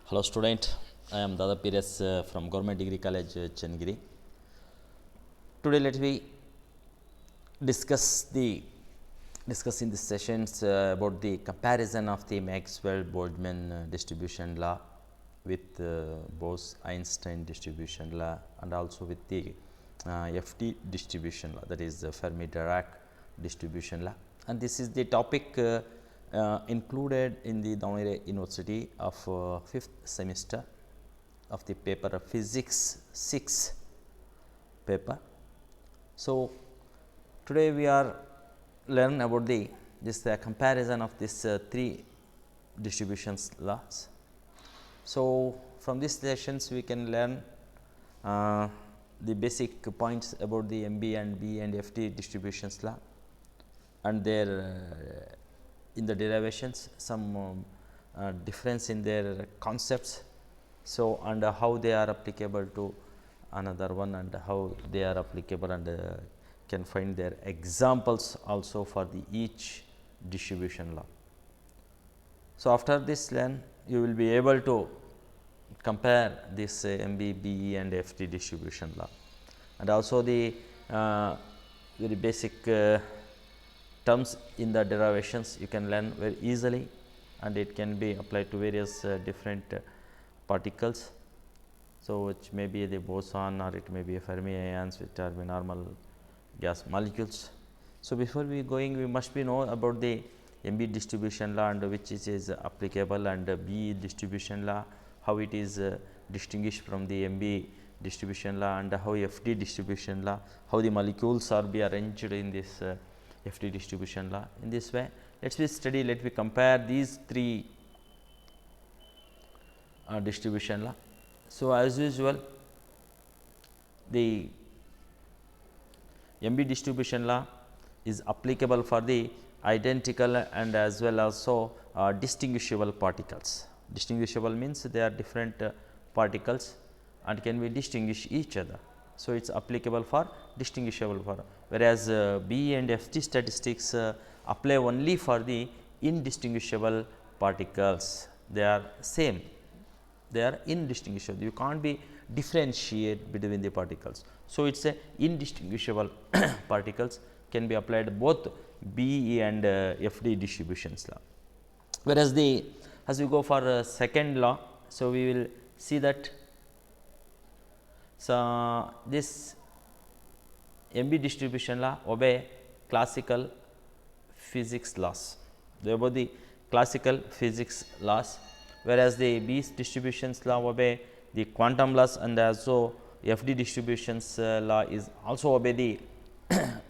Hello student, I am Dada Pires from Government Degree College Chennagiri. Today let me discuss in this sessions about the comparison of the Maxwell-Boltzmann distribution law with Bose-Einstein distribution law and also with the FT distribution law, that is Fermi-Dirac distribution law, and this is the topic included in the Davangere University of 5th semester of the paper of Physics 6 paper. So, today we are learn about this comparison of this three distributions laws. So, from these sessions we can learn the basic points about the MB and B and FT distributions law and their in the derivations, some difference in their concepts. So, and how they are applicable to another one and how they are applicable and can find their examples also for the each distribution law. So, after this learn you will be able to compare this MB, BE and FT distribution law and also the very basic terms in the derivations you can learn very easily and it can be applied to various different particles. So, which may be the boson or it may be a Fermi ions which are normal gas molecules. So, before we going we must be know about the MB distribution law and which is applicable and B distribution law, how it is distinguished from the MB distribution law and how FT distribution law, how the molecules are be arranged in this FT distribution law. In this way, let me compare these three distribution law. So, as usual the MB distribution law is applicable for the identical and as well also distinguishable particles. Distinguishable means they are different particles and can be distinguish each other. So, it is applicable for distinguishable for, whereas B and FT statistics apply only for the indistinguishable particles. They are same, they are indistinguishable, you can't be differentiate between the particles. So, it is a indistinguishable particles can be applied both B and FD distributions law. Whereas, the as we go for second law, so we will see that so this MB distribution law obey classical physics laws, they obey the classical physics laws, whereas the B distributions law obey the quantum laws and also FD distributions law is also obey the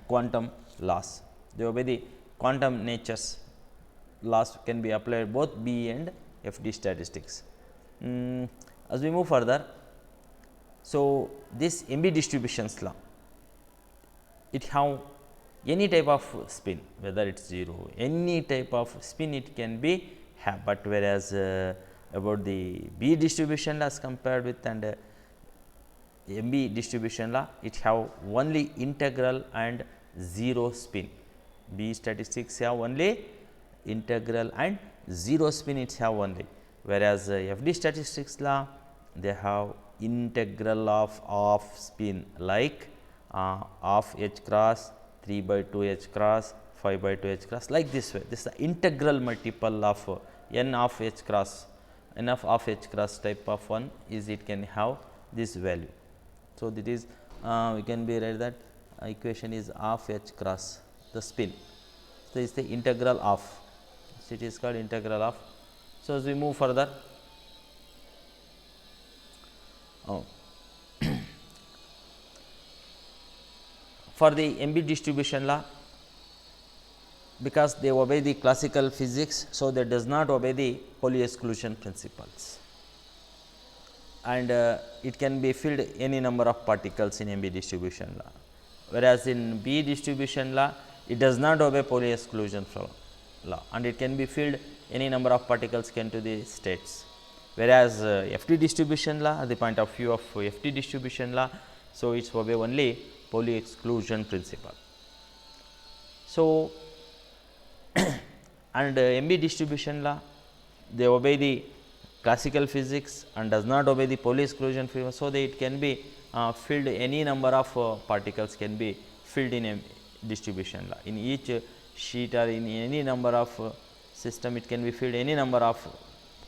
quantum laws, they obey the quantum natures laws can be applied both B and FD statistics. As we move further, so this MB distributions law, it have any type of spin, whether it is 0, any type of spin it can be have, but whereas about the B distribution law as compared with and MB distribution law, it have only integral and 0 spin. B statistics have only integral and 0 spin, it have only, whereas FD statistics law they have integral of spin like of H cross, 3 by 2 H cross, 5 by 2 H cross, like this way. This is the integral multiple of n of H cross, n of H cross type of one is it can have this value. So, that is we can be write that equation is of H cross the spin. So, it is the integral of, so it is called integral of. So, as we move further, for the MB distribution law, because they obey the classical physics, so they does not obey the Pauli exclusion principles and it can be filled any number of particles in MB distribution law, whereas in B distribution law it does not obey Pauli exclusion law and it can be filled any number of particles can to the states, whereas FT distribution law, at the point of view of FT distribution law, so it is obey only Pauli exclusion principle. So, and MB distribution law they obey the classical physics and does not obey the Pauli exclusion theorem. So, that it can be filled, any number of particles can be filled in a distribution law. In each sheet or in any number of system, it can be filled any number of,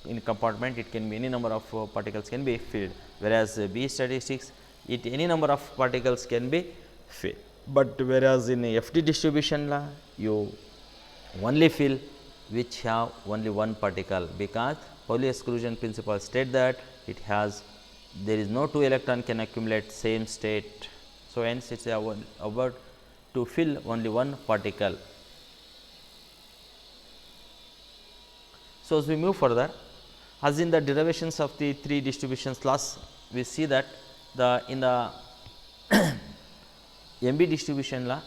in compartment it can be any number of particles can be filled, whereas B statistics it any number of particles can be filled. But whereas in FT distribution law, you only fill which have only one particle, because Pauli exclusion principle state that it has, there is no two electron can accumulate same state. So, hence it is about to fill only one particle. So, as we move further, as in the derivations of the three distributions laws, we see that in the MB distribution law,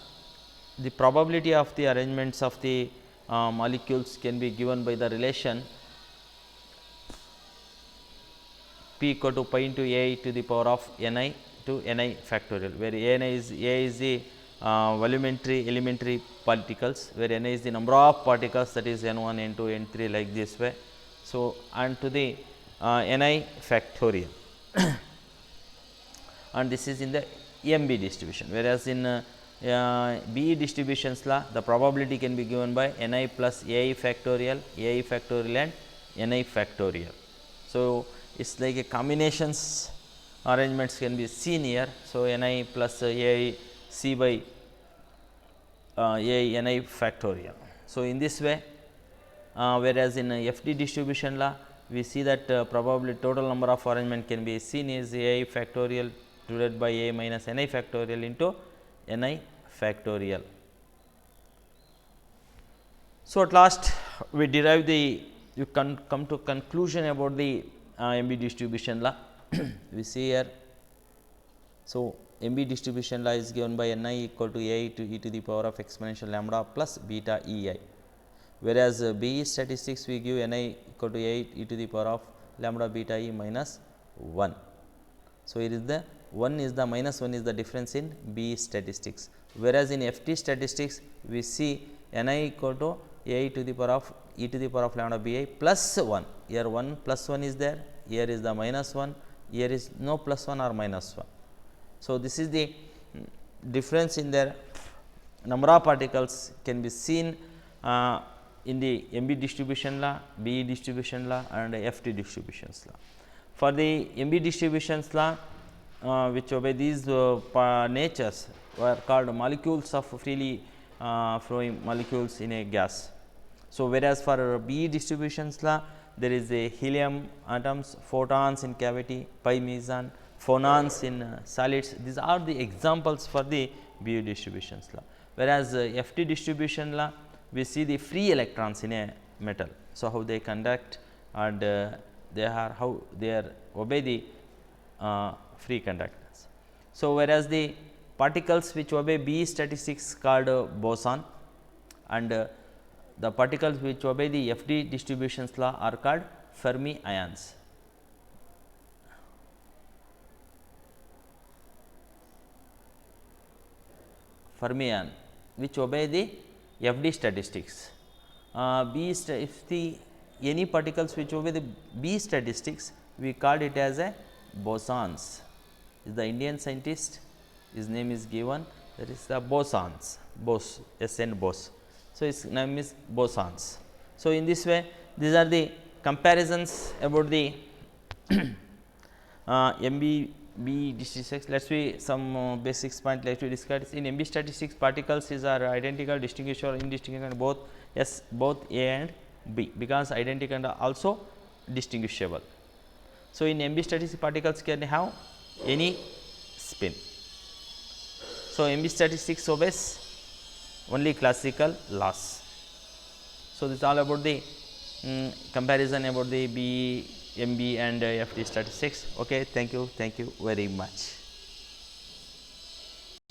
the probability of the arrangements of the molecules can be given by the relation P equal to pi into A to the power of Ni to Ni factorial, where A is the volumetry elementary particles, where Ni is the number of particles, that is N1, N2, N3 like this way. So, and to the Ni factorial and this is in the MB distribution, whereas in BE distributions law, the probability can be given by Ni plus Ai factorial and Ni factorial. So, it is like a combinations arrangements can be seen here. So, Ni plus Ai C by A Ni factorial. So, in this way, whereas in FD distribution law, we see that probably total number of arrangement can be seen is A factorial divided by A minus Ni factorial into Ni factorial. So, at last we derive the, you can come to conclusion about the MB distribution law. We see here. So, MB distribution law is given by Ni equal to A to e to the power of exponential lambda plus beta Ei, whereas BE statistics we give Ni equal to A e to the power of lambda beta E minus 1. So, here is the 1 is the minus 1 is the difference in BE statistics, whereas in FT statistics we see Ni equal to A to the power of e to the power of lambda Bi plus 1. Here 1 plus 1 is there, here is the minus 1, here is no plus 1 or minus 1. So, this is the difference in their number of particles can be seen in the MB distribution law, BE distribution law and FT distributions law. For the MB distributions law, which obey these natures were called molecules of freely flowing molecules in a gas. So, whereas for BE distributions law, there is a helium atoms, photons in cavity, pi meson, phonons in solids. These are the examples for the BE distributions law. Whereas FT distribution law, we see the free electrons in a metal. So, how they conduct and they are how they are obey the free conductance. So, whereas the particles which obey BE statistics called boson, and the particles which obey the FD distributions law are called Fermi ions. Fermi ion which obey the FD statistics. If the any particles which obey the B statistics, we called it as a bosons. Is the Indian scientist, his name is given, that is the bosons, Bose, SN Bose. So, his name is bosons. So, in this way these are the comparisons about the MB B statistics. Let us see some basics point let us discuss. In MB statistics, particles are identical, distinguishable, indistinguishable, both both A and B, because identical and also distinguishable. So, in MB statistics, particles can have any spin. So, MB statistics obeys only classical laws. So, this is all about the comparison about the B, MB and FT statistics. Okay, thank you very much.